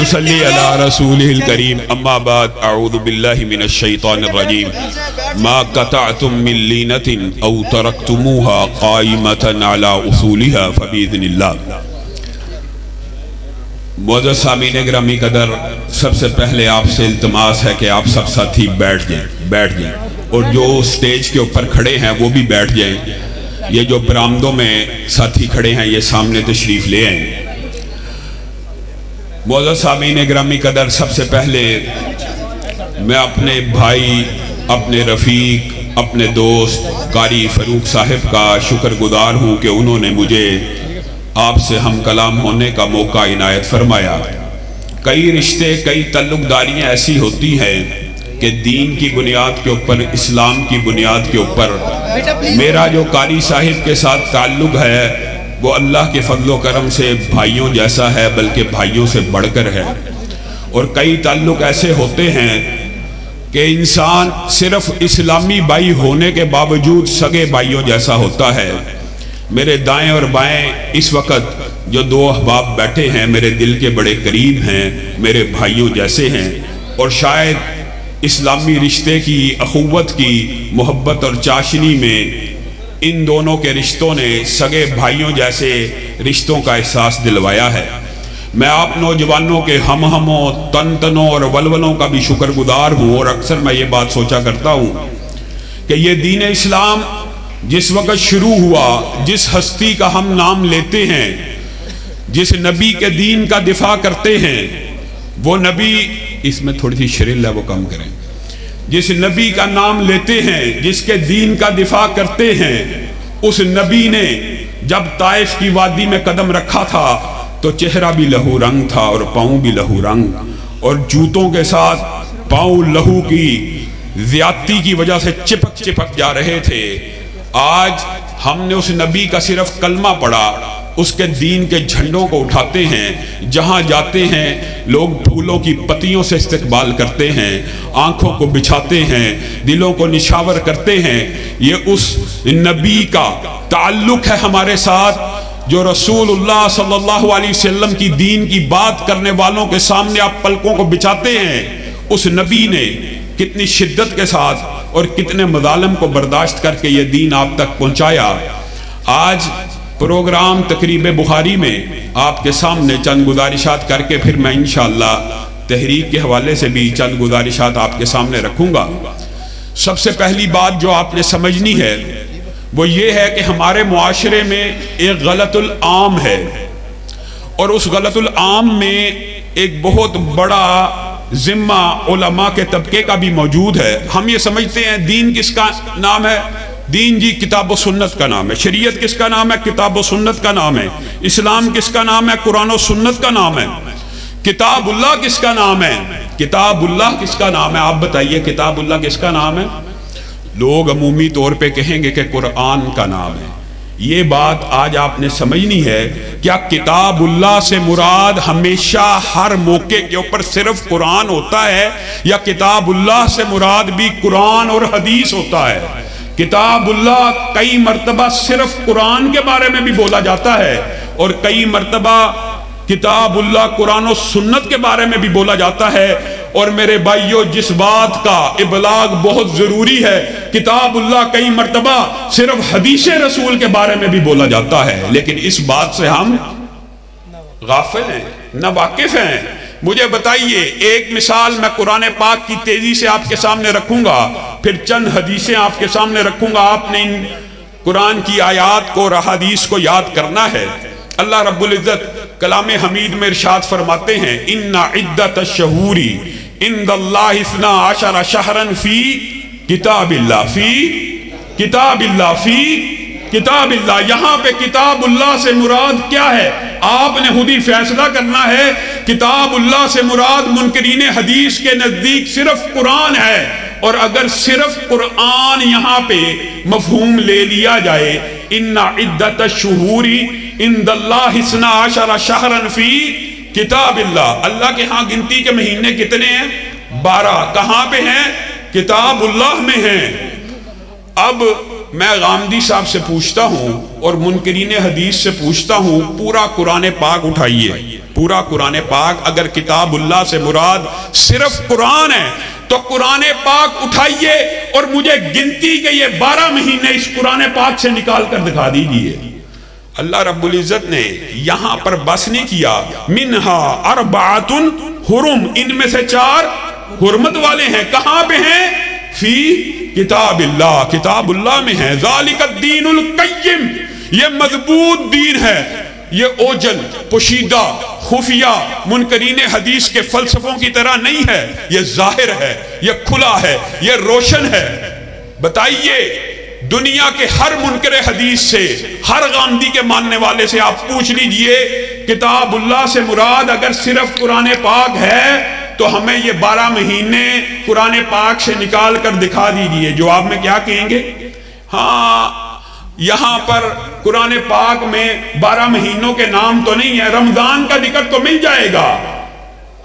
نصلی علی رسولہ الکریم اما بعد اعوذ باللہ من الشیطان الرجیم ما قطعتم من لینۃ او ترکتموها قائمۃ علی اصولها فباذن اللہ۔ معزز سامعین گرامی قدر، سب سے پہلے آپ سے التماس ہے کہ آپ سب ساتھی بیٹھ جائیں اور جو سٹیج کے اوپر کھڑے ہیں وہ بھی بیٹھ جائیں۔ یہ جو برآمدوں میں ساتھی کھڑے ہیں یہ سامنے تشریف لے آئیں۔ معزز سامعین گرامی قدر، سب سے پہلے میں اپنے بھائی، اپنے رفیق، اپنے دوست قاری فاروق صاحب کا شکر گزار ہوں کہ انہوں نے مجھے آپ سے ہم کلام ہونے کا موقع عنایت فرمایا۔ کئی رشتے، کئی تعلق داریاں ایسی ہوتی ہیں کہ دین کی بنیاد کے اوپر، اسلام کی بنیاد کے اوپر میرا جو قاری صاحب کے ساتھ تعلق ہے وہ اللہ کے فضل و کرم سے بھائیوں جیسا ہے، بلکہ بھائیوں سے بڑھ کر ہے۔ اور کئی تعلق ایسے ہوتے ہیں کہ انسان صرف اسلامی بھائی ہونے کے باوجود سگے بھائیوں جیسا ہوتا ہے۔ میرے دائیں اور بائیں اس وقت جو دو احباب بیٹھے ہیں میرے دل کے بڑے قریب ہیں، میرے بھائیوں جیسے ہیں، اور شاید اسلامی رشتے کی، اخوت کی محبت اور چاشنی میں ان دونوں کے رشتوں نے سگے بھائیوں جیسے رشتوں کا احساس دلوایا ہے۔ میں آپ نوجوانوں کے ہموں، تنتنوں اور ولولوں کا بھی شکر گزار ہوں، اور اکثر میں یہ بات سوچا کرتا ہوں کہ یہ دین اسلام جس وقت شروع ہوا، جس ہستی کا ہم نام لیتے ہیں، جس نبی کے دین کا دفاع کرتے ہیں، وہ نبی، اس میں تھوڑی سی شرل ہے وہ کم کریں، جس نبی کا نام لیتے ہیں، جس کے دین کا دفاع کرتے ہیں، اس نبی نے جب طائف کی وادی میں قدم رکھا تھا تو چہرہ بھی لہو رنگ تھا اور پاؤں بھی لہو رنگ، اور جوتوں کے ساتھ پاؤں لہو کی زیادتی کی وجہ سے چپک جا رہے تھے۔ آج ہم نے اس نبی کا صرف کلمہ پڑھا، اس کے دین کے جھنڈوں کو اٹھاتے ہیں، جہاں جاتے ہیں لوگ پھولوں کی پتیوں سے استقبال کرتے ہیں، آنکھوں کو بچھاتے ہیں، دلوں کو نشاور کرتے ہیں۔ یہ اس نبی کا تعلق ہے ہمارے ساتھ جو رسول اللہ صلی اللہ علیہ وسلم کی دین کی بات کرنے والوں کے سامنے آپ پلکوں کو بچھاتے ہیں۔ اس نبی نے کتنی شدت کے ساتھ اور کتنے مظالم کو برداشت کر کے یہ دین آپ تک پہنچایا۔ آج پروگرام تقریب بخاری میں آپ کے سامنے چند گزارشات کر کے پھر میں انشاءاللہ تحریک کے حوالے سے بھی چند گزارشات آپ کے سامنے رکھوں گا۔ سب سے پہلی بات جو آپ نے سمجھنی ہے وہ یہ ہے کہ ہمارے معاشرے میں ایک غلط العام ہے، اور اس غلط العام میں ایک بہت بڑا ذمہ علماء کے طبقے کا بھی موجود ہے۔ ہم یہ سمجھتے ہیں دین کس کا نام ہے؟ دین جی کتاب و سنت کا نام ہے۔ شریعت کس کا نام ہے؟ کتاب و سنت کا نام ہے۔ اسلام کس کا نام ہے؟ قرآن و سنت کا نام ہے۔ کتاب اللہ کس کا نام ہے؟ کتاب اللہ کس کا نام ہے؟ آپ بتائیے کتاب اللہ کس کا نام ہے؟ لوگ عمومی طور پہ کہیں گے کہ قرآن کا نام ہے۔ یہ بات آج آپ نے سمجھنی ہے، کیا کتاب اللہ سے مراد ہمیشہ ہر موقع کے اوپر صرف قرآن ہوتا ہے، یا کتاب اللہ سے مراد بھی قرآن اور حدیث ہوتا ہے؟ کتاب اللہ کئی مرتبہ صرف قرآن کے بارے میں بھی بولا جاتا ہے، اور کئی مرتبہ کتاب اللہ قرآن و سنت کے بارے میں بھی بولا جاتا ہے۔ اور میرے بھائیوں، جس بات کا ابلاغ بہت ضروری ہے، کتاب اللہ کئی مرتبہ صرف حدیث رسول کے بارے میں بھی بولا جاتا ہے، لیکن اس بات سے ہم غافل ہیں، نہ واقف ہیں۔ مجھے بتائیے، ایک مثال میں قرآن پاک کی تیزی سے آپ کے سامنے رکھوں گا، پھر چند حدیثیں آپ کے سامنے رکھوں گا۔ آپ نے ان قرآن کی آیات کو اور احادیث کو یاد کرنا ہے۔ اللہ رب العزت کلام حمید میں ارشاد فرماتے ہیں، ان عدت الشہور عند اللہ 12 شہرا فی کتاب اللہ، فی کتاب اللہ، فی کتاب اللہ۔ یہاں پہ کتاب اللہ سے مراد کیا ہے؟ آپ نے خود ہی فیصلہ کرنا ہے۔ کتاب اللہ سے مراد منکرین حدیث کے نزدیک صرف قرآن ہے، اور اگر صرف قرآن یہاں پہ مفہوم لے لیا جائے، ان عدت الشہور عند اللہ 12 شہرا فی کتاب اللہ، اللہ کے ہاں گنتی کے مہینے کتنے ہیں؟ 12۔ کہاں پہ ہیں؟ کتاب اللہ میں ہیں۔ اب میں غامدی صاحب سے پوچھتا ہوں اور منکرین حدیث سے پوچھتا ہوں، پورا قرآن پاک اٹھائیے، پورا قرآن پاک اگر کتاب اللہ سے مراد صرف قرآن ہے تو قرآن پاک اٹھائیے اور مجھے گنتی کے یہ 12 مہینے اس قرآن پاک سے نکال کر دکھا دیجئے۔ اللہ رب العزت نے یہاں پر بس نہیں کیا، منہا اربعۃ حرم، ان میں سے 4 حرمت والے ہیں۔ کہاں پہ ہیں؟ فی کتاب اللہ، کتاب اللہ میں ہے۔ ذالک الدین القیم، یہ مضبوط دین ہے، یہ اوجل پوشیدہ خفیہ منکرین حدیث کے فلسفوں کی طرح نہیں ہے، یہ ظاہر ہے، یہ کھلا ہے، یہ روشن ہے۔ بتائیے دنیا کے ہر منکر حدیث سے، ہر غامدی کے ماننے والے سے آپ پوچھ لیجئے کتاب اللہ سے مراد اگر صرف قرآن پاک ہے تو ہمیں یہ 12 مہینے قرآن پاک سے نکال کر دکھا دیجئے۔ جواب میں کیا کہیں گے؟ ہاں یہاں پر قرآن پاک میں 12 مہینوں کے نام تو نہیں ہے، رمضان کا ذکر تو مل جائے گا،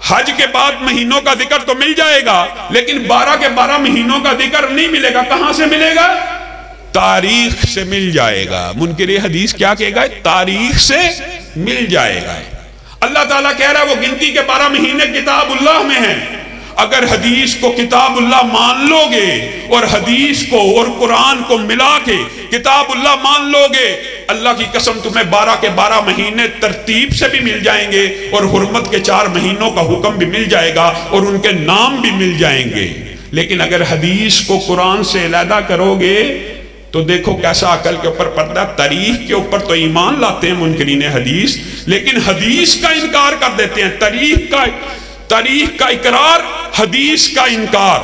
حج کے بعد مہینوں کا ذکر تو مل جائے گا، لیکن 12 کے 12 مہینوں کا ذکر نہیں ملے گا۔ کہاں سے ملے گا؟ تاریخ سے مل جائے گا۔ منکر حدیث کیا کہے گا؟ تاریخ سے مل جائے گا۔ اللہ تعالیٰ کہہ رہا ہے وہ گنتی کے 12 مہینے کتاب اللہ میں ہیں۔ اگر حدیث کو کتاب اللہ مان لو گے اور حدیث کو اور قرآن کو ملا کے کتاب اللہ مان لو گے، اللہ کی قسم تمہیں 12 کے 12 مہینے ترتیب سے بھی مل جائیں گے اور حرمت کے 4 مہینوں کا حکم بھی مل جائے گا اور ان کے نام بھی مل جائیں گے۔ لیکن اگر حدیث کو قرآن سے علیحدہ کرو گے تو دیکھو کیسا عقل کے اوپر پردہ۔ تاریخ کے اوپر تو ایمان لاتے ہیں منکرین حدیث، لیکن حدیث کا انکار کر دیتے ہیں۔ تاریخ کا اقرار، حدیث کا انکار۔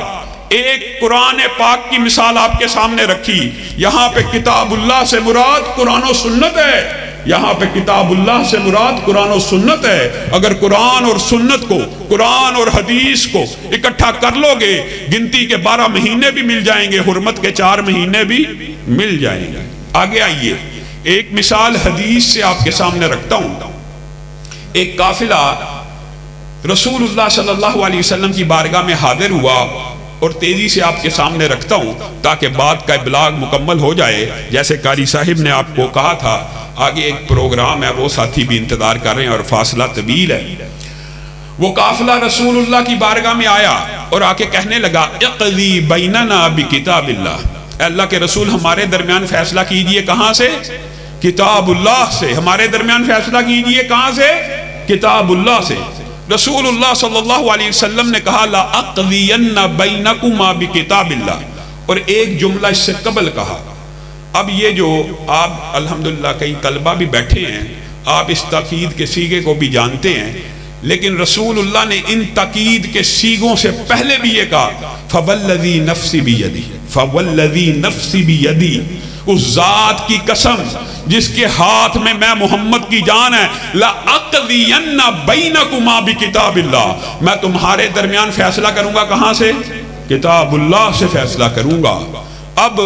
ایک قرآن پاک کی مثال آپ کے سامنے رکھی، یہاں پہ کتاب اللہ سے مراد قرآن و سنت ہے، یہاں پہ کتاب اللہ سے مراد قرآن و سنت ہے۔ اگر قرآن اور سنت کو، قرآن اور حدیث کو اکٹھا کر لو گے، گنتی کے 12 مہینے بھی مل جائیں گے، حرمت کے 4 مہینے بھی مل جائیں گے۔ آگے آئیے، ایک مثال حدیث سے آپ کے سامنے رکھتا ہوں۔ ایک قافلہ رسول اللہ صلی اللہ علیہ وسلم کی بارگاہ میں حاضر ہوا، اور تیزی سے آپ کے سامنے رکھتا ہوں تاکہ بات کا ابلاغ مکمل ہو جائے۔ جیسے قاری صاحب نے آپ کو کہا تھا آگے ایک پروگرام ہے، وہ ساتھی بھی انتظار کر رہے ہیں اور فاصلہ طویل ہے۔ وہ قافلہ رسول اللہ کی بارگاہ میں آیا اور آ کے کہنے لگا اقضی بیننا بکتاب اللہ، اے اللہ کے رسول ہمارے درمیان فیصلہ کیجئے۔ کہاں سے؟ کتاب اللہ سے۔ ہمارے درمیان فیصلہ کیجئے کہاں سے؟ کتاب اللہ سے۔ رسول اللہ صلی اللہ علیہ وسلم نے کہا لا اقضین بینکما بکتاب اللہ، اور ایک جملہ اس سے قبل کہا۔ اب یہ جو آپ الحمدللہ کئی طلبہ بھی بیٹھے ہیں، آپ اس تاکید کے سیغے کو بھی جانتے ہیں، لیکن رسول اللہ نے ان تاکید کے سیغوں سے پہلے بھی یہ کہا فوالذی نفسی بیدی، فوالذی نفسی بیدی، اس ذات کی قسم جس کے ہاتھ میں محمد کی جان ہے، لَأَقْضِيَنَّ بَيْنَكُمَا بِكِتَابِ اللَّهِ، میں تمہارے درمیان فیصلہ کروں گا۔ کہاں سے؟ کتاب اللہ سے فیصلہ کروں گا۔ اب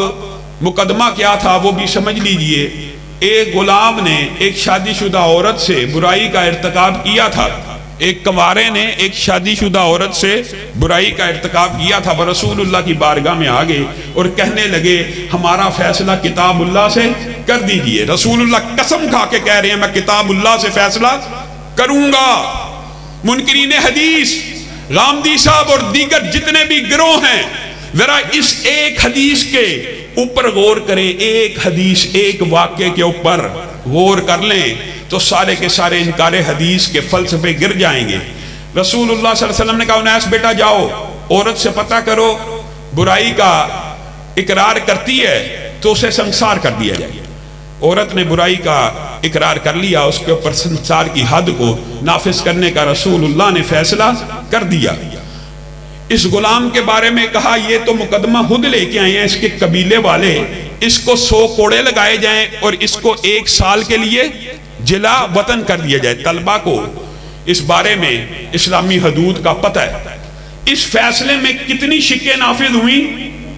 مقدمہ کیا تھا وہ بھی سمجھ لیجئے۔ ایک غلام نے ایک شادی شدہ عورت سے برائی کا ارتکاب کیا تھا، ایک کنوارے نے ایک شادی شدہ عورت سے برائی کا ارتکاب کیا تھا۔ وہ رسول اللہ کی بارگاہ میں آگے اور کہنے لگے ہمارا فیصلہ کتاب اللہ سے کر دیجئے۔ رسول اللہ قسم کھا کے کہہ رہے ہیں میں کتاب اللہ سے فیصلہ کروں گا۔ منکرین حدیث، غامدی صاحب اور دیگر جتنے بھی گروہ ہیں، ذرا اس ایک حدیث کے اوپر غور کریں، ایک حدیث، ایک واقعے کے اوپر غور کر لیں تو سارے کے سارے انکار حدیث کے فلسفے گر جائیں گے۔ رسول اللہ صلی اللہ علیہ وسلم نے کہا انیس بیٹا جاؤ عورت سے پتہ کرو، برائی کا اقرار کرتی ہے تو اسے سنسار کر دیا جائے۔ عورت نے برائی کا اقرار کر لیا، اس کے اوپر سنسار کی حد کو نافذ کرنے کا رسول اللہ نے فیصلہ کر دیا۔ اس غلام کے بارے میں کہا یہ تو مقدمہ خود لے کے آئے ہیں اس کے قبیلے والے، اس کو 100 کوڑے لگائے جائیں اور اس کو 1 سال کے لیے جلا وطن کر دیا جائے۔ طلبہ کو اس بارے میں اسلامی حدود کا پتہ ہے۔ اس فیصلے میں کتنی شکیں نافذ ہوئیں؟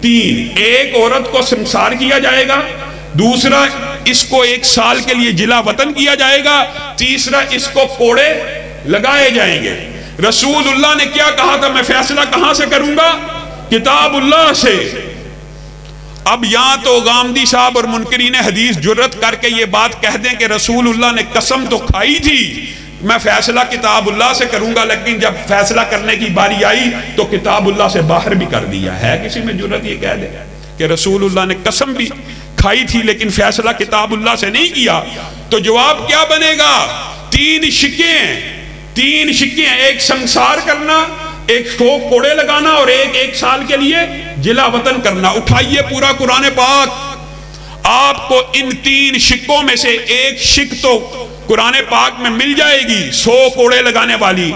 3۔ ایک عورت کو سنسار کیا جائے گا، دوسرا اس کو 1 سال کے لیے جلا وطن کیا جائے گا، تیسرا اس کو کوڑے لگائے جائیں گے۔ رسول اللہ نے کیا کہا تھا میں فیصلہ کہاں سے کروں گا؟ کتاب اللہ سے۔ اب یہاں تو غامدی صاحب اور منکرین حدیث جرت کر کے یہ بات کہہ دیں کہ رسول اللہ نے قسم تو کھائی تھی میں فیصلہ کتاب اللہ سے کروں گا، لیکن جب فیصلہ کرنے کی باری آئی تو کتاب اللہ سے باہر بھی کر دیا ہے۔ کسی میں جرات یہ کہہ دے کہ رسول اللہ نے قسم بھی کھائی تھی لیکن فیصلہ کتاب اللہ سے نہیں کیا، تو جواب کیا بنے گا؟ تین شکیں ہیں، ایک سنسار کرنا، ایک شوق کوڑے لگانا، اور ایک سال کے لیے جلا وطن کرنا۔ اٹھائیے پورا قرآن پاک، آپ کو ان تین شکوں میں سے ایک شک تو قرآن پاک میں مل جائے گی 100 کوڑے لگانے والی،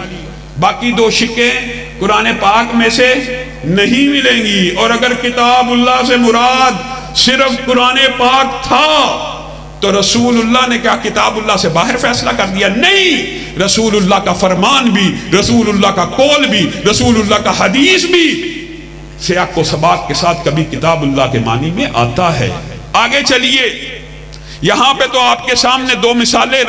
باقی 2 شکیں قرآن پاک میں سے نہیں ملیں گی۔ اور اگر کتاب اللہ سے مراد صرف قرآن پاک تھا تو رسول اللہ نے کیا کتاب اللہ سے باہر فیصلہ کر دیا؟ نہیں، رسول اللہ کا فرمان بھی، رسول اللہ کا قول بھی، رسول اللہ کا حدیث بھی سیاق و سباق کے ساتھ کبھی کتاب اللہ کے معنی میں آتا ہے۔ آگے چلیے، یہاں پہ تو آپ کے سامنے 2 مثالیں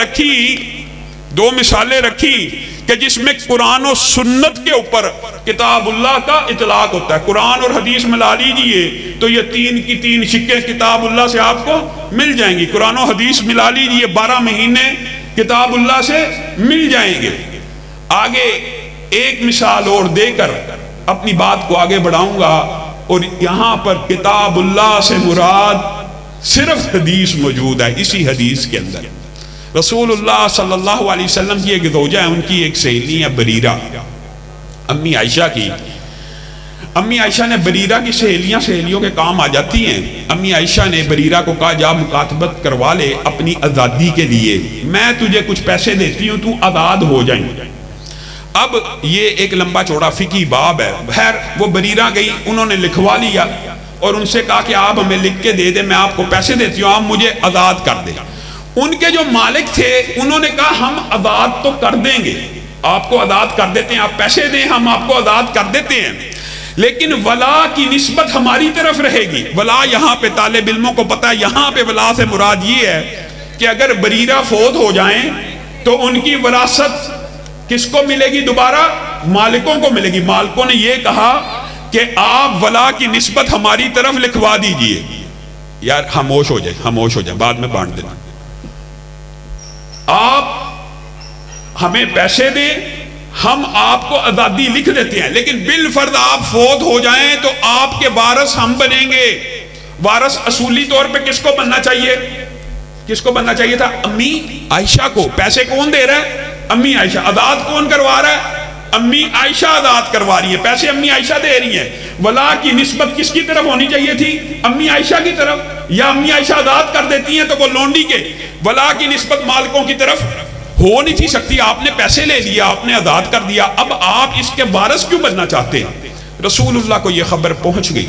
رکھی کہ جس میں قرآن و سنت کے اوپر کتاب اللہ کا اطلاق ہوتا ہے۔ قرآن اور حدیث ملا لیجئے تو یہ 3 کی 3 شکیں کتاب اللہ سے آپ کو مل جائیں گی۔ قرآن و حدیث ملا لیجئے 12 مہینے کتاب اللہ سے مل جائیں گے۔ آگے ایک مثال اور دے کر اپنی بات کو آگے بڑھاؤں گا، اور یہاں پر کتاب اللہ سے مراد صرف حدیث موجود ہے۔ اسی حدیث کے اندر رسول اللہ صلی اللہ علیہ وسلم کی ایک زوجہ ہے، ان کی ایک سہیلی ہے بریرہ، امی عائشہ کی۔ امی عائشہ نے بریرہ کی سہیلیوں کے کام آ جاتی ہیں۔ امی عائشہ نے بریرہ کو کہا جا مکاتبت کروا لے اپنی آزادی کے لیے، میں تجھے کچھ پیسے دیتی ہوں، تو آزاد ہو جائیں۔ اب یہ ایک لمبا چوڑا فقہی باب ہے۔ بہر وہ بریرہ گئی، انہوں نے لکھوا لیا اور ان سے کہا کہ آپ ہمیں لکھ کے دے دیں، میں آپ کو پیسے دیتی ہوں، آپ مجھے آزاد کر دیں۔ ان کے جو مالک تھے انہوں نے کہا ہم آزاد تو کر دیں گے، آپ کو آزاد کر دیتے ہیں، آپ پیسے دیں ہم آپ کو آزاد کر دیتے ہیں، لیکن ولا کی نسبت ہماری طرف رہے گی۔ ولا یہاں پہ طالب علموں کو پتہ ہے، یہاں پہ ولا سے مراد یہ ہے کہ اگر بریرہ فوت ہو جائیں تو ان کی وراثت کس کو ملے گی؟ دوبارہ مالکوں کو ملے گی۔ مالکوں نے یہ کہا کہ آپ ولا کی نسبت ہماری طرف لکھوا دیجئے۔ یار خاموش ہو جائے بعد میں بانٹ دینا۔ آپ ہمیں پیسے دیں، ہم آپ کو آزادی لکھ دیتے ہیں، لیکن بالفرض آپ فوت ہو جائیں تو آپ کے وارث ہم بنیں گے۔ وارث اصولی طور پہ کس کو بننا چاہیے؟ کس کو بننا چاہیے تھا؟ امی عائشہ کو۔ پیسے کون دے رہا ہے؟ امی عائشہ۔ آزاد کون کروا رہا ہے؟ امی عائشہ آزاد کروا رہی ہے، پیسے امی عائشہ دے رہی ہیں۔ ولا کی نسبت کس کی طرف ہونی چاہیے تھی؟ امی عائشہ کی طرف، یا امی عائشہ آزاد کر دیتی ہیں تو وہ لونڈی کے ولا کی نسبت مالکوں کی طرف ہو نہیں تھی سکتی۔ آپ نے پیسے لے لیا، آپ نے آزاد کر دیا، اب آپ اس کے وارث کیوں بننا چاہتے ہیں؟ رسول اللہ کو یہ خبر پہنچ گئی،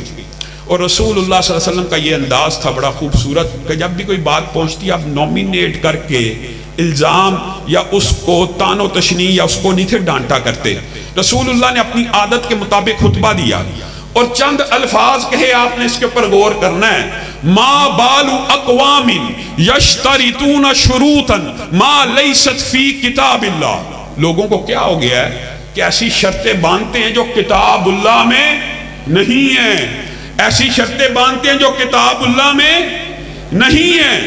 اور رسول اللہ صلی اللہ علیہ وسلم کا یہ انداز تھا بڑا خوبصورت کہ جب بھی کوئی بات پہنچتی آپ نومینیٹ کر کے الزام یا اس کو تان و تشنیع یا اس کو نہیں تھے ڈانٹا کرتے۔ رسول اللہ نے اپنی عادت کے مطابق خطبہ دیا اور چند الفاظ کہے، آپ نے اس کے اوپر غور کرنا ہے۔ ما بال اقوام یشترطون شروطا ما لیست فی کتاب اللہ۔ لوگوں کو کیا ہو گیا ہے کہ ایسی شرطیں باندھتے ہیں جو کتاب اللہ میں نہیں ہیں، ایسی شرطیں باندھتے ہیں جو کتاب اللہ میں نہیں ہیں۔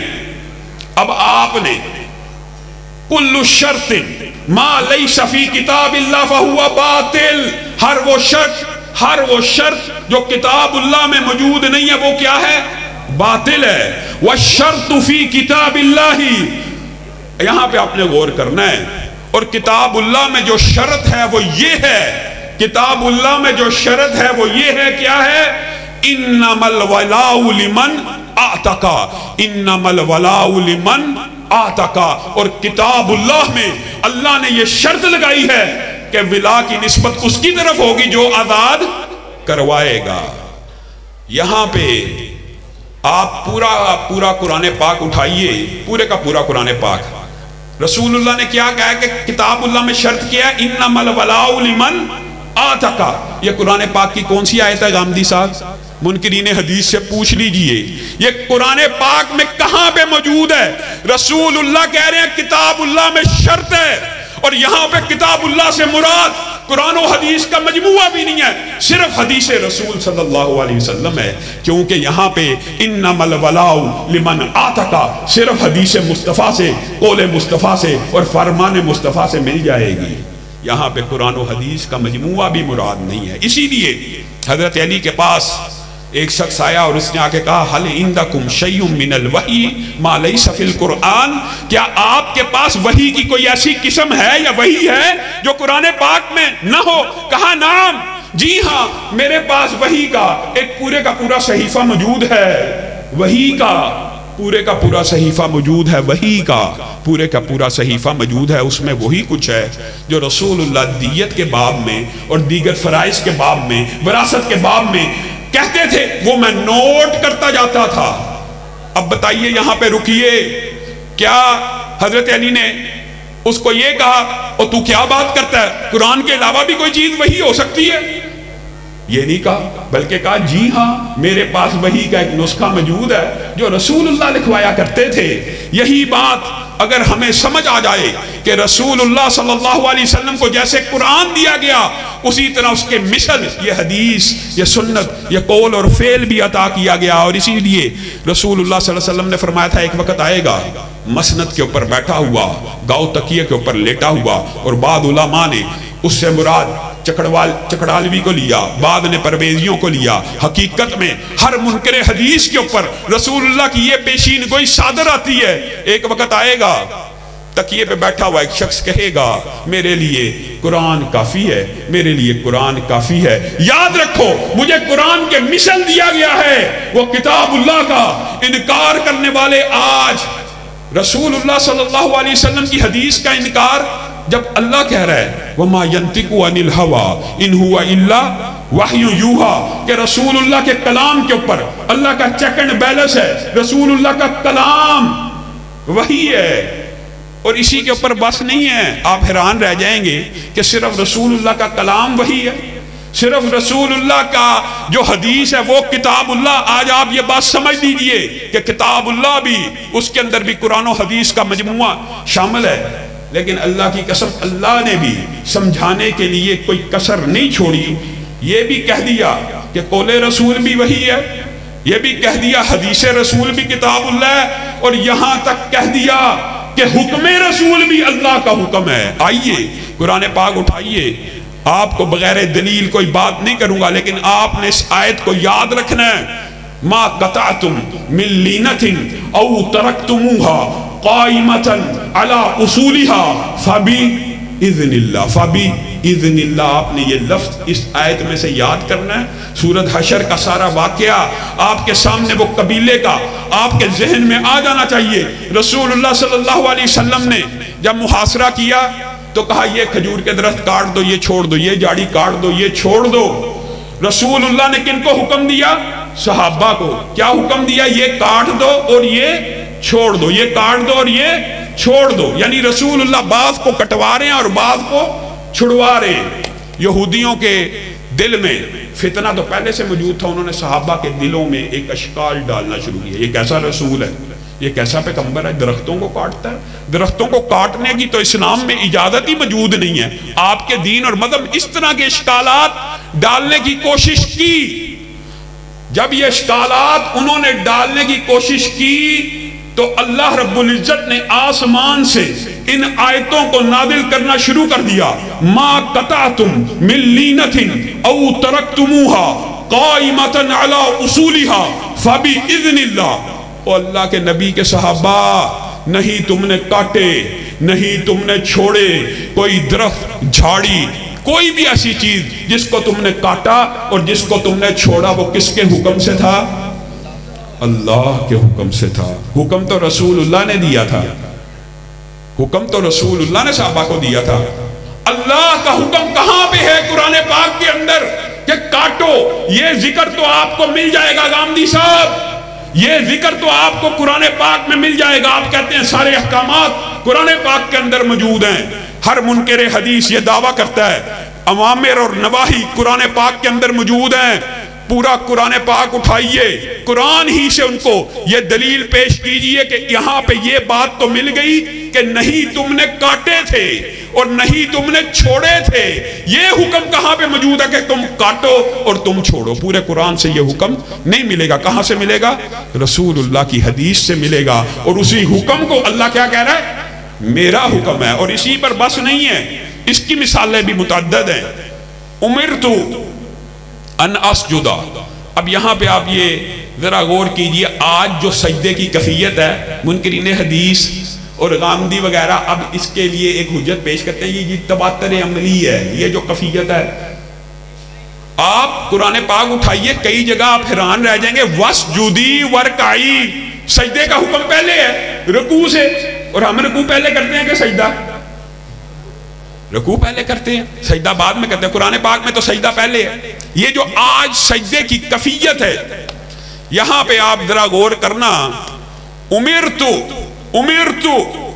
اب آپ نے کل شرط ما لیس فی کتاب اللہ فہو باطل، ہر وہ شرط جو کتاب اللہ میں موجود نہیں ہے وہ کیا ہے؟ باطل ہے۔ والشرط فی کتاب اللہ، یہاں پہ آپ نے غور کرنا ہے، اور کتاب اللہ میں جو شرط ہے وہ یہ ہے، کتاب اللہ میں جو شرط ہے وہ یہ ہے، کیا ہے؟ انما الولاء لمن اعتقا، انما الولاء لمن اعتقا۔ اور کتاب اللہ میں اللہ نے یہ شرط لگائی ہے کہ ولا کی نسبت اس کی طرف ہوگی جو آزاد کروائے گا۔ یہاں پہ آپ پورا قرآن پاک اٹھائیے، پورے کا پورا قرآن پاک۔ رسول اللہ نے کیا کہا کہ کتاب اللہ میں شرط کیا ہے؟ انما الولاء لمن اعتقا۔ یہ قرآن پاک کی کون سی آیت ہے غامدی صاحب؟ منکرین حدیث سے پوچھ لیجئے یہ قرآن پاک میں کہاں پہ موجود ہے؟ رسول اللہ کہہ رہے ہیں کتاب اللہ میں شرط ہے، اور یہاں پہ کتاب اللہ سے مراد قرآن و حدیث کا مجموعہ بھی نہیں ہے، صرف حدیث رسول صلی اللہ علیہ وسلم ہے، کیونکہ یہاں پہ انما الولاء لمن آتقا صرف حدیث مصطفیٰ سے، قول مصطفیٰ سے اور فرمان مصطفیٰ سے مل جائے گی، یہاں پہ قرآن و حدیث کا مجموعہ بھی مراد نہیں ہے۔ اسی لیے حضرت علی کے پاس ایک شخص آیا اور اس نے آ کے کہا حل عندکم شیء من الوحی ما لیس فی القرآن، کیا آپ کے پاس وحی کی کوئی ایسی قسم ہے یا وحی ہے جو قرآن پاک میں نہ ہو؟ کہا نعم، جی ہاں میرے پاس وحی کا ایک پورے کا پورا صحیفہ موجود ہے، وحی کا پورے کا پورا صحیفہ موجود ہے، وحی کا پورے کا پورا صحیفہ موجود ہے، اس میں وہی کچھ ہے جو رسول اللہ دیت کے باب میں اور دیگر فرائض کے باب میں، وراثت کے باب میں کہتے تھے، وہ میں نوٹ کرتا جاتا تھا۔ اب بتائیے یہاں پہ رکیے، کیا حضرت علی نے اس کو یہ کہا اور تو کیا بات کرتا ہے، قرآن کے علاوہ بھی کوئی چیز وحی ہو سکتی ہے؟ یہ نہیں کہا، بلکہ کہا جی ہاں میرے پاس وحی کا ایک نسخہ موجود ہے جو رسول اللہ لکھوایا کرتے تھے۔ یہی بات اگر ہمیں سمجھ آ جائے کہ رسول اللہ صلی اللہ علیہ وسلم کو جیسے قرآن دیا گیا اسی طرح اس کے مثل یہ حدیث، یہ سنت، یہ قول اور فعل بھی عطا کیا گیا، اور اسی لیے رسول اللہ صلی اللہ علیہ وسلم نے فرمایا تھا ایک وقت آئے گا مسند کے اوپر بیٹھا ہوا، گاؤ تکیے کے اوپر لیٹا ہوا، اور بعض علماء نے اس سے مراد چکڑالوی کو لیا، بعد نے پرویزیوں کو لیا۔ حقیقت میں ہر منکر حدیث کے اوپر رسول اللہ کی یہ پیشین گوئی صادر آتی ہے۔ ایک وقت آئے گا تکیے پہ بیٹھا ہوا ایک شخص کہے گا میرے لیے قرآن کافی ہے، میرے لیے قرآن کافی ہے۔ یاد رکھو مجھے قرآن کے مثل دیا گیا ہے، وہ کتاب اللہ کا انکار کرنے والے آج رسول اللہ صلی اللہ علیہ وسلم کی حدیث کا انکار، جب اللہ کہہ رہا ہے وَمَا يَنْتِقُ عَنِ الْهَوَىٰ إِنْ هُوَ إِلَّا وَحْيٌ يُوحَىٰ کہ رسول اللہ کے کلام کے اوپر اللہ کا چیک اینڈ بیلنس ہے، رسول اللہ کا کلام وحی ہے، اور اسی کے اوپر بس نہیں ہے۔ آپ حیران رہ جائیں گے کہ صرف رسول اللہ کا کلام وحی ہے، صرف رسول اللہ کا جو حدیث ہے وہ کتاب اللہ۔ آج آپ یہ بات سمجھ لیجئے کہ کتاب اللہ بھی، اس کے اندر بھی قرآن و حدیث کا مجموعہ شامل ہے، لیکن اللہ کی قسم اللہ نے بھی سمجھانے کے لیے کوئی کسر نہیں چھوڑی۔ یہ بھی کہہ دیا کہ قول رسول بھی وحی ہے، یہ بھی کہہ دیا حدیث رسول بھی کتاب اللہ ہے، اور یہاں تک کہہ دیا کہ حکم رسول بھی اللہ کا حکم ہے۔ آئیے قرآن پاک اٹھائیے، آپ کو بغیر دلیل کوئی بات نہیں کروں گا، لیکن آپ نے اس آیت کو یاد رکھنا ہے، ما قطعتم من لینة او ترکتموها قائمة على اصولها فبإذن اللہ، فبإذن اللہ۔ آپ نے یہ لفظ اس آیت میں سے یاد کرنا ہے۔ سورۃ حشر کا سارا واقعہ آپ کے سامنے وہ قبیلے کا آپ کے ذہن میں آ جانا چاہیے۔ رسول اللہ صلی اللہ علیہ وسلم نے جب محاصرہ کیا تو کہا یہ کھجور کے درخت کاٹ دو، یہ چھوڑ دو، یہ جاڑی کاٹ دو، یہ چھوڑ دو۔ رسول اللہ نے کن کو حکم دیا؟ صحابہ کو۔ کیا حکم دیا؟ یہ کاٹ دو اور یہ چھوڑ دو، یہ کاٹ دو اور یہ چھوڑ دو۔ یعنی رسول اللہ بعض کو کٹوا رہے ہیں اور بعض کو چھڑوا رہے ہیں۔ یہودیوں کے دل میں فتنہ تو پہلے سے موجود تھا، انہوں نے صحابہ کے دلوں میں ایک اشکال ڈالنا شروع کیا، یہ کیسا رسول ہے، یہ کیسا پیغمبر ہے، درختوں کو کاٹتا ہے۔ درختوں کو کاٹنے کی تو اسلام میں اجازت ہی موجود نہیں ہے۔ آپ کے دین اور مذہب اس طرح کے اشکالات ڈالنے کی کوشش کی۔ جب یہ اشکالات انہوں نے ڈالنے کی کوشش کی تو اللہ رب العزت نے آسمان سے ان آیتوں کو نازل کرنا شروع کر دیا۔ ما قطعتم من لینة او ترکتموها قائمة على اصولها فبإذن اللہ۔ اور اللہ کے نبی کے صحابہ، نہیں تم نے کاٹے، نہیں تم نے چھوڑے کوئی درخت، جھاڑی، کوئی بھی ایسی چیز جس کو تم نے کاٹا اور جس کو تم نے چھوڑا وہ کس کے حکم سے تھا؟ اللہ کے حکم سے تھا۔ حکم تو رسول اللہ نے دیا تھا، حکم تو رسول اللہ نے صحابہ کو دیا تھا۔ اللہ کا حکم کہاں پہ ہے قرآن پاک کے اندر کہ کاٹو؟ یہ ذکر تو آپ کو مل جائے گا گامدی صاحب، یہ ذکر تو آپ کو قرآن پاک میں مل جائے گا۔ آپ کہتے ہیں سارے احکامات قرآن پاک کے اندر موجود ہیں۔ ہر منکر حدیث یہ دعویٰ کرتا ہے اوامر اور نواہی قرآن پاک کے اندر موجود ہیں۔ پورا قرآن پاک اٹھائیے، قرآن ہی سے ان کو یہ دلیل پیش کیجئے کہ یہاں پہ یہ بات تو مل گئی کہ نہیں تم نے کاٹے تھے اور نہیں تم نے چھوڑے تھے۔ یہ حکم کہاں پہ موجود ہے کہ تم کاٹو اور تم چھوڑو؟ پورے قرآن سے یہ حکم نہیں ملے گا۔ کہاں سے ملے گا؟ رسول اللہ کی حدیث سے ملے گا۔ اور اسی حکم کو اللہ کیا کہہ رہا ہے؟ میرا حکم ہے۔ اور اسی پر بس نہیں ہے، اس کی مثالیں بھی متعدد ہیں۔ امرتو ان اسجد، اب یہاں پہ آپ یہ ذرا غور کیجئے، آج جو سجدے کی کیفیت ہے، منکرین حدیث اور غامدی وغیرہ اب اس کے لیے ایک حجت پیش کرتے ہیں، یہ تواتر عملی ہے، یہ جو کیفیت ہے۔ آپ قرآن پاک اٹھائیے، کئی جگہ آپ حیران رہ جائیں گے، وَاسْجُدِي وَارْكَعِي، سجدے کا حکم پہلے ہے رکوع سے، اور ہم رکوع پہلے کرتے ہیں کہ سجدہ؟ رکوع پہلے کرتے ہیں، سجدہ بعد میں کرتے ہیں۔ قرآن پاک میں تو سجدہ پہلے ہے۔ یہ جو آج سجدے کی کیفیت ہے، یہاں پہ آپ ذرا غور کرنا، امرتو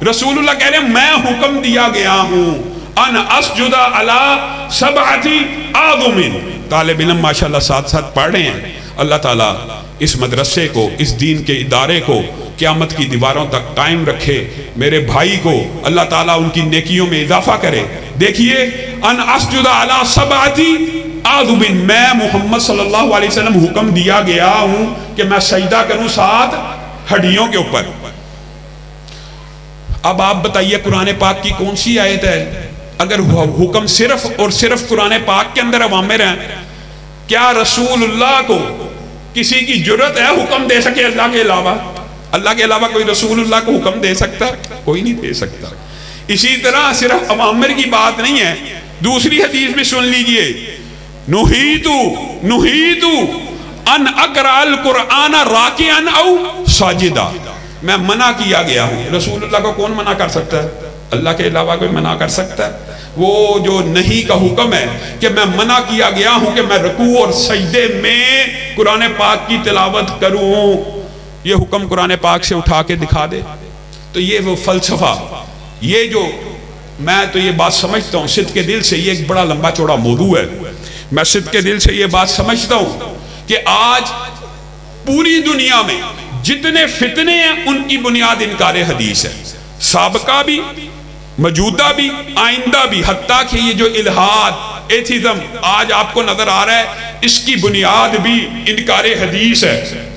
رسول اللہ کہہ رہے ہیں میں حکم دیا گیا ہوں ان اسجد علی سبعۃ اعظم۔ طالب علم ماشاءاللہ ساتھ ساتھ پڑھ رہے ہیں۔ اللہ تعالیٰ اس مدرسے کو، اس دین کے ادارے کو قیامت کی دیواروں تک قائم رکھے۔ میرے بھائی کو اللہ تعالیٰ ان کی نیکیوں میں اضافہ کرے۔ دیکھیے، ان اسجد علی سبعۃ اعظم، میں محمد صلی اللہ علیہ وسلم حکم دیا گیا ہوں کہ میں سجدہ کروں 7 ہڈیوں کے اوپر۔ اب آپ بتائیے قرآن پاک کی کون سی آیت ہے؟ اگر حکم صرف اور صرف قرآن پاک کے اندر اوامر ہیں، کیا رسول اللہ کو کسی کی جرت ہے حکم دے سکے اللہ کے علاوہ؟ اللہ کے علاوہ کوئی رسول اللہ کو حکم دے سکتا؟ کوئی نہیں دے سکتا۔ اسی طرح صرف اوامر کی بات نہیں ہے، دوسری حدیث میں سن لیجئے، نُہِیتُ ان اقرأ القرآن راکعا او ساجدا، میں منع کیا گیا ہوں۔ رسول اللہ کو کون منع کر سکتا ہے؟ اللہ کے علاوہ کوئی منع کر سکتا ہے؟ وہ جو نہیں کا حکم ہے کہ میں منع کیا گیا ہوں کہ میں رکوع اور سجدے میں قرآن پاک کی تلاوت کروں، یہ حکم قرآن پاک سے اٹھا کے دکھا دے۔ تو یہ وہ فلسفہ، یہ جو میں تو یہ بات سمجھتا ہوں صدق کے دل سے، یہ ایک بڑا لمبا چوڑا موضوع ہے، میں صدق کے دل سے یہ بات سمجھتا ہوں کہ آج پوری دنیا میں جتنے فتنے ہیں ان کی بنیاد انکار حدیث ہے، سابقہ بھی، موجودہ بھی، آئندہ بھی، حتیٰ کہ یہ جو الہاد، ایتھیزم آج آپ کو نظر آ رہا ہے، اس کی بنیاد بھی انکار حدیث ہے۔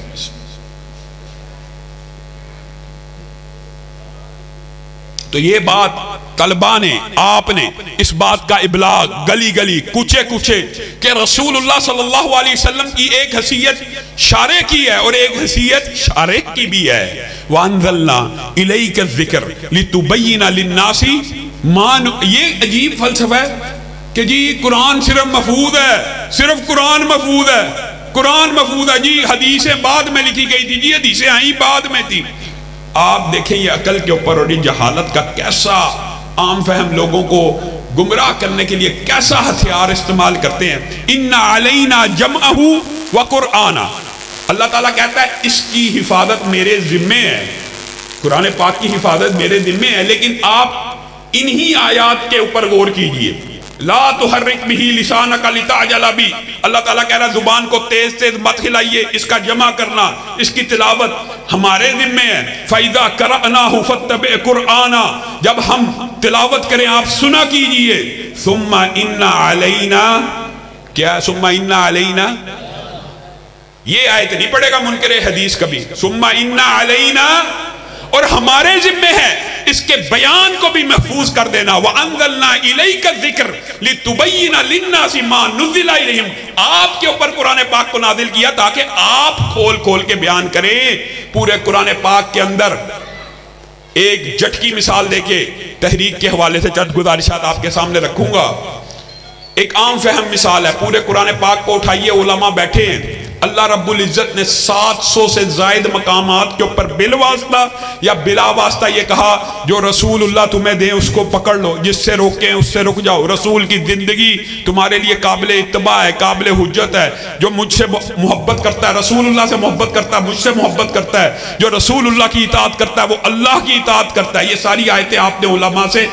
تو یہ بات طلبہ نے، آپ نے اس بات کا ابلاغ گلی گلی، کوچے کوچے، کہ رسول اللہ صلی اللہ علیہ وسلم کی ایک حیثیت شارع کی ہے اور ایک حیثیت شارح کی بھی ہے۔ وَأَنزَلْنَا إِلَيْكَ الذِّكْرَ لِتُبَيِّنَ لِلنَّاسِ مَا نُزِّلَ۔ یہ عجیب فلسفہ ہے کہ جی قرآن صرف محفوظ ہے، صرف قرآن محفوظ ہے، قرآن محفوظ ہے، جی حدیثیں بعد میں لکھی گئی تھی، جی حدیثیں آئیں بعد میں تھی۔ آپ دیکھیں یہ عقل کے اوپر اور یہ جہالت کا کیسا عام فہم لوگوں کو گمراہ کرنے کے لیے کیسا ہتھیار استعمال کرتے ہیں۔ اِنَّ عَلَيْنَا جَمْعَهُ وَقُرْآنَ، اللہ تعالیٰ کہتا ہے اس کی حفاظت میرے ذمے ہے، قرآن پاک کی حفاظت میرے ذمے ہے، لیکن آپ انہی آیات کے اوپر غور کیجئے۔ لا تحرک بہ لسانک لتعجل بہ، اللہ تعالیٰ کہہ رہا ہے زبان کو تیز تیز مت ہلائیے، اس کا جمع کرنا، اس کی تلاوت ہمارے ذمے ہے۔ فَإِذَا قَرَأْنَاهُ فَاتَّبِعْ قُرْآنَ، جب ہم تلاوت کریں آپ سنا کیجئے۔ ثُمَّ إِنَّ عَلَيْنَا، کیا ثُمَّ إِنَّ عَلَيْنَا؟ یہ آیت نہیں پڑھے گا منکر حدیث کبھی، ثُمَّ إِنَّ عَلَيْنَا، اور ہمارے ذمے ہے اس کے بیان کو بھی محفوظ کر دینا۔ وَأَنزَلْنَا إِلَيْكَ الذِّكْرَ لِتُبَيِّنَ لِلنَّاسِ مَا نُزِّلَ إِلَيْهِمْ، آپ کے اوپر قرآن پاک کو نازل کیا تاکہ آپ کھول کھول کے بیان کریں۔ پورے قرآن پاک کے اندر ایک جھٹکی مثال دے کے تحریک کے حوالے سے چند گزارشات آپ کے سامنے رکھوں گا۔ ایک عام فہم مثال ہے، پورے قرآن پاک کو اٹھائیے، علماء بیٹھے ہیں، اللہ رب العزت نے 700 سے زائد مقامات کے اوپر بالواسطہ یا بلا واسطہ یہ کہا جو رسول اللہ تمہیں دیں اس کو پکڑ لو، جس سے روکیں اس سے رک جاؤ۔ رسول کی زندگی تمہارے لیے قابل اتباع ہے، قابل حجت ہے۔ جو مجھ سے محبت کرتا ہے، رسول اللہ سے محبت کرتا ہے، مجھ سے محبت کرتا ہے۔ جو رسول اللہ کی اطاعت کرتا ہے وہ اللہ کی اطاعت کرتا ہے۔ یہ ساری آیتیں آپ نے علماء سے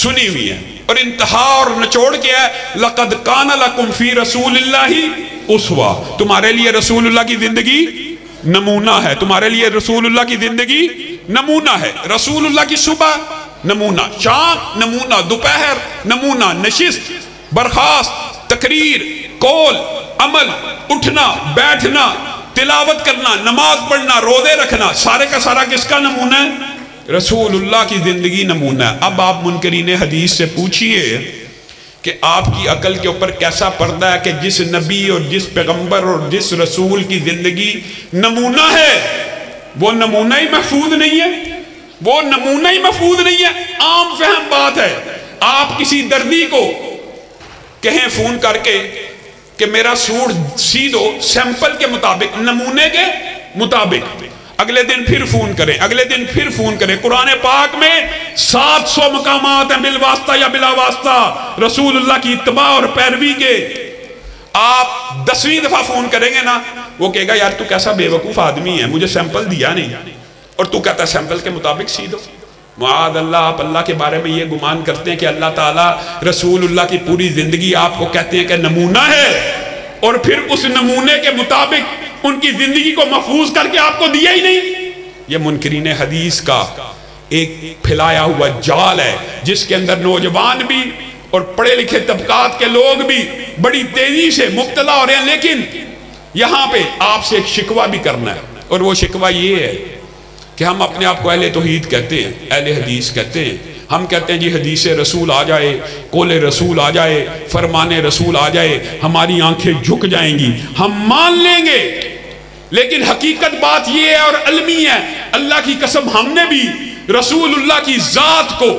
سنی ہوئی ہیں۔ اور انتہا اور نچوڑ کیا ہے؟ لقد کان لکم فی رسول اللہ اسوہ، تمہارے لیے رسول اللہ کی زندگی نمونہ ہے، تمہارے لیے رسول اللہ کی زندگی نمونہ ہے۔ رسول اللہ کی صبح نمونہ، شام نمونہ، دوپہر نمونہ، نشست، برخاست، تقریر، قول، عمل، اٹھنا، بیٹھنا، تلاوت کرنا، نماز پڑھنا، روزے رکھنا، سارے کا سارا کس کا نمونہ ہے؟ رسول اللہ کی زندگی نمونہ ہے۔ اب آپ منکرین حدیث سے پوچھئے کہ آپ کی عقل کے اوپر کیسا پردہ ہے کہ جس نبی اور جس پیغمبر اور جس رسول کی زندگی نمونہ ہے وہ نمونہ ہی محفوظ نہیں ہے، وہ نمونہ ہی محفوظ نہیں ہے۔ عام فہم بات ہے، آپ کسی دردی کو کہیں فون کر کے کہ میرا سوٹ سی دو سیمپل کے مطابق، نمونے کے مطابق، اگلے دن پھر فون کریں، اگلے دن پھر فون کریں۔ قرآن پاک میں 700 مقامات ہیں بالواسطہ یا بلا واسطہ رسول اللہ کی اتباع اور پیروی کے۔ آپ 10ویں دفعہ فون کریں گے نا، وہ کہے گا یار تو کیسا بے وقوف آدمی ہے، مجھے سیمپل دیا نہیں اور تو کہتا ہے سیمپل کے مطابق سی دو۔ معاذ اللہ، آپ اللہ کے بارے میں یہ گمان کرتے ہیں کہ اللہ تعالیٰ رسول اللہ کی پوری زندگی آپ کو کہتے ہیں کہ نمونہ ہے، اور پھر اس نمونے کے مطابق ان کی زندگی کو محفوظ کر کے آپ کو دیا ہی نہیں۔ یہ منکرین حدیث کا ایک پھیلایا ہوا جال ہے جس کے اندر نوجوان بھی اور پڑھے لکھے طبقات کے لوگ بھی بڑی تیزی سے مبتلا ہو رہے ہیں۔ لیکن یہاں پہ آپ سے ایک شکوہ بھی کرنا ہے، اور وہ شکوہ یہ ہے کہ ہم اپنے آپ کو اہل توحید کہتے ہیں، اہل حدیث کہتے ہیں۔ ہم کہتے ہیں جی حدیث رسول آ جائے، قول رسول آ جائے، فرمان رسول آ جائے، ہماری آنکھیں جھک جائیں گی، ہم مان لیں گے۔ لیکن حقیقت بات یہ ہے اور علمی ہے، اللہ کی قسم ہم نے بھی رسول اللہ کی ذات کو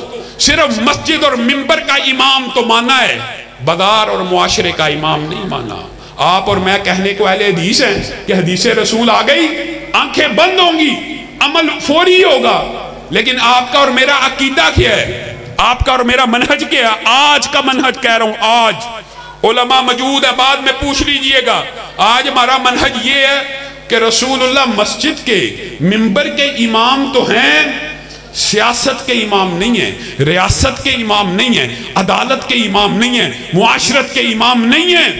صرف مسجد اور منبر کا امام تو مانا ہے، بازار اور معاشرے کا امام نہیں مانا۔ آپ اور میں کہنے کو اہل حدیث ہیں کہ حدیث رسول آ گئی، آنکھیں بند ہوں گی، عمل فوری ہوگا۔ لیکن آپ کا اور میرا عقیدہ کیا ہے؟ آپ کا اور میرا منہج کیا ہے؟ آج کا منہج کہہ رہا ہوں، آج علماء موجود ہے، بعد میں پوچھ لیجئے گا۔ آج ہمارا منہج یہ ہے کہ رسول اللہ مسجد کے منبر کے امام تو ہیں، سیاست کے امام نہیں ہیں، ریاست کے امام نہیں ہیں، عدالت کے امام نہیں ہیں، معاشرت کے امام نہیں ہیں۔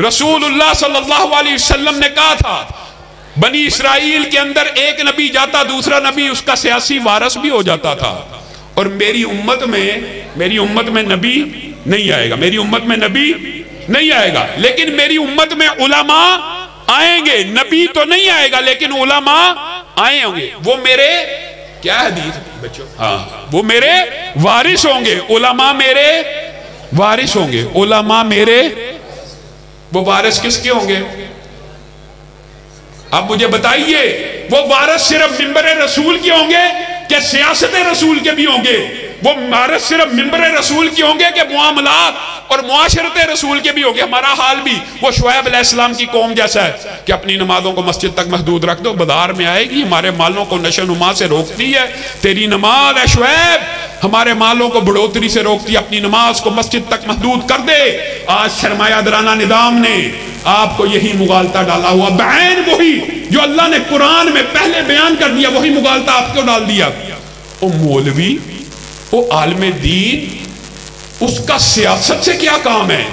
رسول اللہ صلی اللہ علیہ وسلم نے کہا تھا بنی اسرائیل کے اندر ایک نبی جاتا، دوسرا نبی اس کا سیاسی وارث بھی ہو جاتا تھا، اور میری امت میں نبی نہیں آئے گا، میری امت میں نبی نہیں آئے گا، لیکن میری امت میں علماء آئیں گے۔ نبی تو نہیں آئے گا لیکن علماء آئے ہوں گے، وہ میرے کیا حدیث بچوں؟ ہاں، وہ میرے وارث ہوں گے، علماء میرے وارث ہوں گے، علماء میرے، وہ وارث کس کے ہوں گے؟ اب مجھے بتائیے، وہ وارث صرف منبر رسول کے ہوں گے کہ سیاست رسول کے بھی ہوں گے؟ وہ وارث صرف منبر رسول کے ہوں گے کہ معاملات اور معاشرت رسول کے بھی ہوں گے؟ ہمارا حال بھی وہ شعیب علیہ السلام کی قوم جیسا ہے کہ اپنی نمازوں کو مسجد تک محدود رکھ دو، بازار میں آئے گی، ہمارے مالوں کو نشو نما سے روکتی ہے، تیری نماز ہے شعیب، ہمارے مالوں کو بڑھوتری سے روکتی ہے، اپنی نماز کو مسجد تک محدود کر دے۔ آج سرمایہ دارانہ نظام نے آپ کو یہی مغالطہ ڈالا ہوا، بعین وہی جو اللہ نے قرآن میں پہلے بیان کر دیا، وہی مغالطہ آپ کو ڈال دیا۔ او مولوی، او عالم دین، اس کا سیاست سے کیا کام ہے؟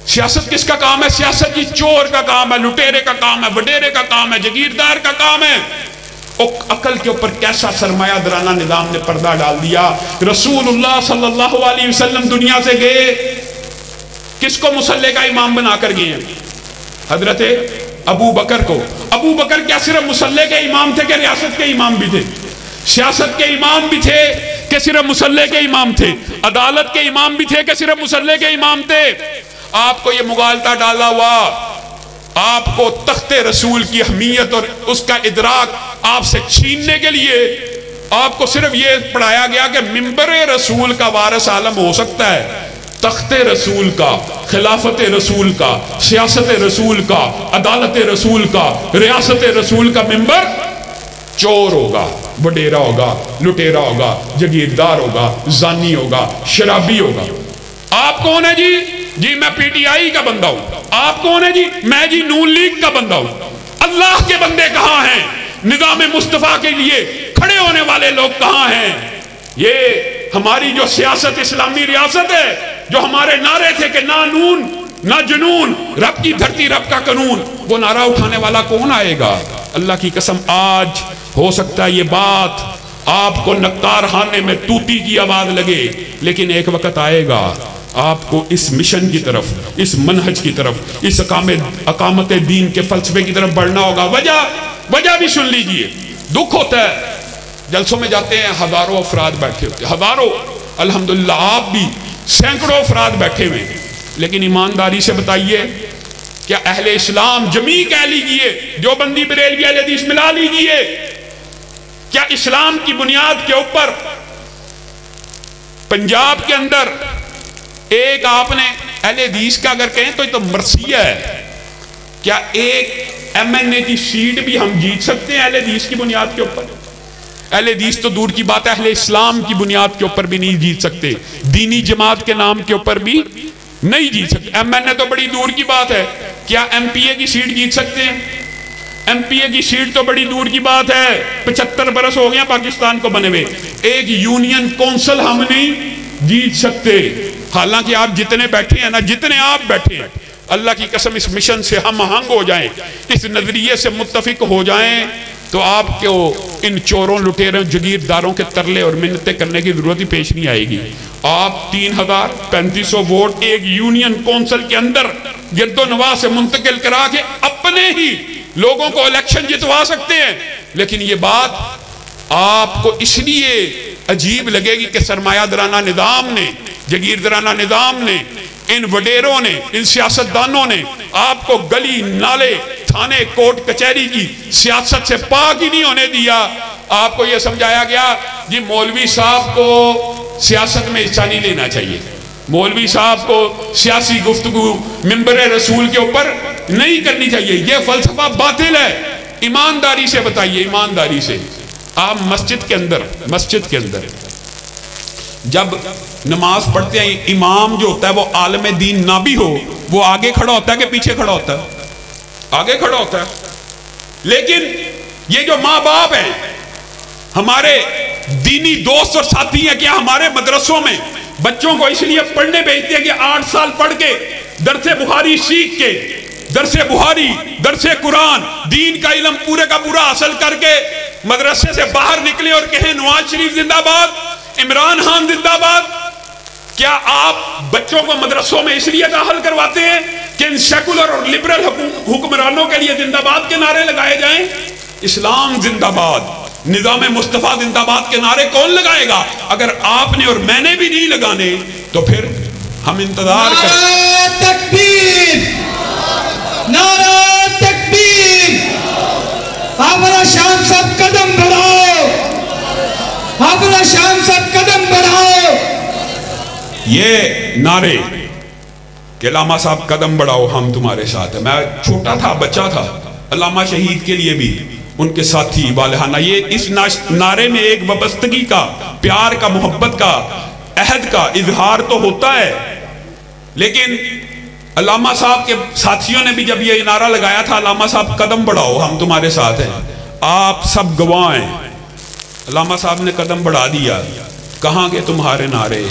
سیاست کس کا کام ہے؟ سیاست کی چور کا کام ہے، لٹیرے کا کام ہے، وڈیرے کا کام ہے، جگیردار کا کام ہے۔ عقل کے اوپر کیسا سرمایہ دارانہ نظام نے پردہ ڈال دیا۔ رسول اللہ صلی اللہ علیہ وسلم دنیا سے گئے، کس کو مصلی کا امام بنا کر گئے ہیں؟ حضرت ابو بکر کو۔ ابو بکر کیا صرف مصلی کے امام تھے کہ ریاست کے امام بھی تھے؟ سیاست کے امام بھی تھے کہ صرف مصلی کے امام تھے؟ عدالت کے امام بھی تھے کہ صرف مصلی کے امام تھے؟ آپ کو یہ مغالطہ ڈالا ہوا، آپ کو تخت رسول کی اہمیت اور اس کا ادراک آپ سے چھیننے کے لیے آپ کو صرف یہ پڑھایا گیا کہ منبر رسول کا وارث عالم ہو سکتا ہے، تخت رسول کا، خلافت رسول کا، سیاست رسول کا، عدالت رسول کا، ریاست رسول کا منبر چور ہوگا، وڈیرا ہوگا، لٹیرا ہوگا، جگیردار ہوگا، زانی ہوگا، شرابی ہوگا۔ آپ کون ہے جی؟ جی میں پی ٹی آئی کا بندہ ہوں۔ آپ کون ہے جی؟ میں جی نون لیگ کا بندہ ہوں۔ اللہ کے بندے کہاں ہیں؟ نظام مصطفیٰ کے لیے کھڑے ہونے والے لوگ کہاں ہیں؟ یہ ہماری جو سیاست اسلامی ریاست ہے، جو ہمارے نعرے تھے کہ نہ نون نہ جنون، رب کی دھرتی رب کا قانون، وہ نعرہ اٹھانے والا کون آئے گا؟ اللہ کی قسم آج ہو سکتا ہے یہ بات آپ کو نقار خانے میں توتی کی آواز لگے، لیکن ایک وقت آئے گا آپ کو اس مشن کی طرف، اس منہج کی طرف، اس اقامت دین کے فلسفے کی طرف بڑھنا ہوگا۔ وجہ بھی سن لیجئے، دکھ ہوتا ہے جلسوں میں جاتے ہیں، ہزاروں افراد بیٹھے ہوتے ہیں، ہزاروں، الحمدللہ آپ بھی سینکڑوں افراد بیٹھے ہوئے، لیکن ایمانداری سے بتائیے کیا اہل اسلام جمیع کہہ لیجئے، جو بندی بریلوی اہل حدیث ملا لیجئے، کیا اسلام کی بنیاد کے اوپر پنجاب کے اندر ایک آپ نے اہل حدیث کا اگر کہیں تو یہ تو مرثیہ ہے، کیا ایک ایم این اے کی سیٹ بھی ہم جیت سکتے ہیں اہل حدیث کی بنیاد کے اوپر؟ اہل حدیث تو دور کی بات ہے، اہل اسلام کی بنیاد کے اوپر بھی نہیں جیت سکتے، دینی جماعت کے نام کے اوپر بھی نہیں جیت سکتے۔ ایم این اے تو بڑی دور کی بات ہے، کیا ایم پی اے کی سیٹ جیت سکتے ہیں؟ ایم پی اے کی سیٹ تو بڑی دور کی بات ہے، 75 برس ہو گیا پاکستان کو بنے ہوئے، ایک یونین کونسل ہم نہیں جیت سکتے۔ حالانکہ آپ جتنے بیٹھے ہیں نا، جتنے آپ بیٹھے ہیں، اللہ کی قسم اس مشن سے ہم آہنگ ہو جائیں، اس نظریے سے متفق ہو جائیں، تو آپ کو ان چوروں لٹیروں جگیرداروں کے ترلے اور منتیں کرنے کی ضرورت ہی پیش نہیں آئے گی۔ آپ 3,3500 ووٹ ایک یونین کونسل کے اندر گرد و نواح سے منتقل کرا کے اپنے ہی لوگوں کو الیکشن جتوا سکتے ہیں، لیکن یہ بات آپ کو اس لیے عجیب لگے گی کہ سرمایہ درانہ نظام نے، جگیردارانہ نظام نے، ان وڈیروں نے، ان سیاستدانوں نے آپ کو گلی نالے تھانے کوٹ کچہری کی سیاست سے پاک ہی نہیں ہونے دیا۔ آپ کو یہ سمجھایا گیا جی مولوی صاحب کو سیاست میں حصہ نہیں لینا چاہیے، مولوی صاحب کو سیاسی گفتگو ممبر رسول کے اوپر نہیں کرنی چاہیے، یہ فلسفہ باطل ہے۔ ایمانداری سے بتائیے، ایمانداری سے آپ مسجد کے اندر جب نماز پڑھتے ہیں، امام جو ہوتا ہے وہ عالم دین نہ بھی ہو، وہ آگے کھڑا ہوتا ہے کہ پیچھے کھڑا ہوتا ہے؟ آگے کھڑا ہوتا ہے۔ لیکن یہ جو ماں باپ ہیں، ہمارے دینی دوست اور ساتھی ہیں، کیا ہمارے مدرسوں میں بچوں کو اس لیے پڑھنے بھیجتے ہیں کہ 8 سال پڑھ کے درس بخاری سیکھ کے، درس بخاری، درس قرآن، دین کا علم پورے کا پورا حاصل کر کے مدرسے سے باہر نکلے اور کہیں نواز شریف زندہ باد، عمران خان زندہ باد؟ کیا آپ بچوں کو مدرسوں میں اس لیے داخل کرواتے ہیں کہ ان سیکولر اور لبرل حکمرانوں کے لیے زندہ باد کے نعرے لگائے جائیں؟ اسلام زندہ باد، نظام مصطفیٰ زندہ باد کے نعرے کون لگائے گا؟ اگر آپ نے اور میں نے بھی نہیں لگانے تو پھر ہم انتظار کریں۔ نعرہ تکبیر، نعرہ تکبیر، حافظ شام صاحب قدم بڑھاؤ، حافظ شام صاحب قدم بڑھاؤ۔ یہ نعرے کہ علامہ صاحب قدم بڑھاؤ، ہم تمہارے ساتھ ہیں۔ میں چھوٹا تھا، بچہ تھا، علامہ شہید کے لیے بھی ان کے ساتھی والہانہ، یہ اس نعرے میں ایک وابستگی کا، پیار کا، محبت کا، عہد کا اظہار تو ہوتا ہے، لیکن علامہ صاحب کے ساتھیوں نے بھی جب یہ نعرہ لگایا تھا، علامہ صاحب قدم بڑھاؤ، ہم تمہارے ساتھ ہیں، آپ سب گواہ ہیں، علامہ صاحب نے قدم بڑھا دیا۔ کہاں گئے تمہارے نعرے؟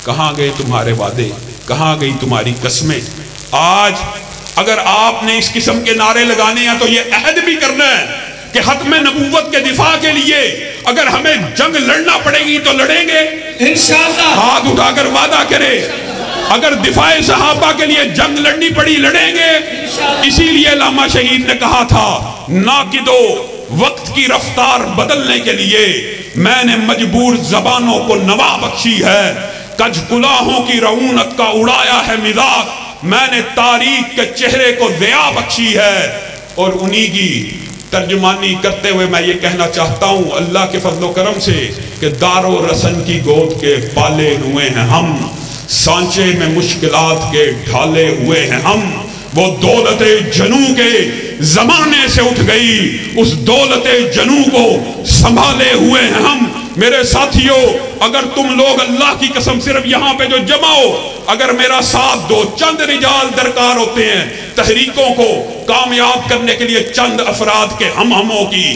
کہاں گئے تمہارے وعدے؟ کہاں گئی تمہاری قسمیں؟ آج اگر آپ نے اس قسم کے نعرے لگانے ہیں تو یہ عہد بھی کرنا ہے کہ ختم نبوت کے دفاع کے لیے اگر ہمیں جنگ لڑنا پڑے گی تو لڑیں گے انشاءاللہ۔ ہاتھ اٹھا کر وعدہ کرے، اگر دفاع صحابہ کے لیے جنگ لڑنی پڑی لڑیں گے۔ اسی لیے علامہ شہید نے کہا تھا، ناقدو وقت کی رفتار بدلنے کے لیے میں نے مجبور زبانوں کو نوا بخشی ہے، کج کلاہوں کی رعونت کا اڑایا ہے مزاج، میں نے تاریخ کے چہرے کو ضیاء بخشی ہے۔ اور انہی کی ترجمانی کرتے ہوئے میں یہ کہنا چاہتا ہوں اللہ کے فضل و کرم سے کہ دار و رسن کی گود کے پالے ہوئے ہیں ہم، سانچے میں مشکلات کے ڈھالے ہوئے ہیں ہم، وہ دولت جنو کے زمانے سے اٹھ گئی، اس دولت جنو کو سنبھالے ہوئے ہیں ہم۔ میرے ساتھیوں، اگر تم لوگ اللہ کی قسم صرف یہاں پہ جو جمع ہو، اگر میرا ساتھ دو، چند رجال درکار ہوتے ہیں تحریکوں کو کامیاب کرنے کے لیے، چند افراد کے ہم ہموں کی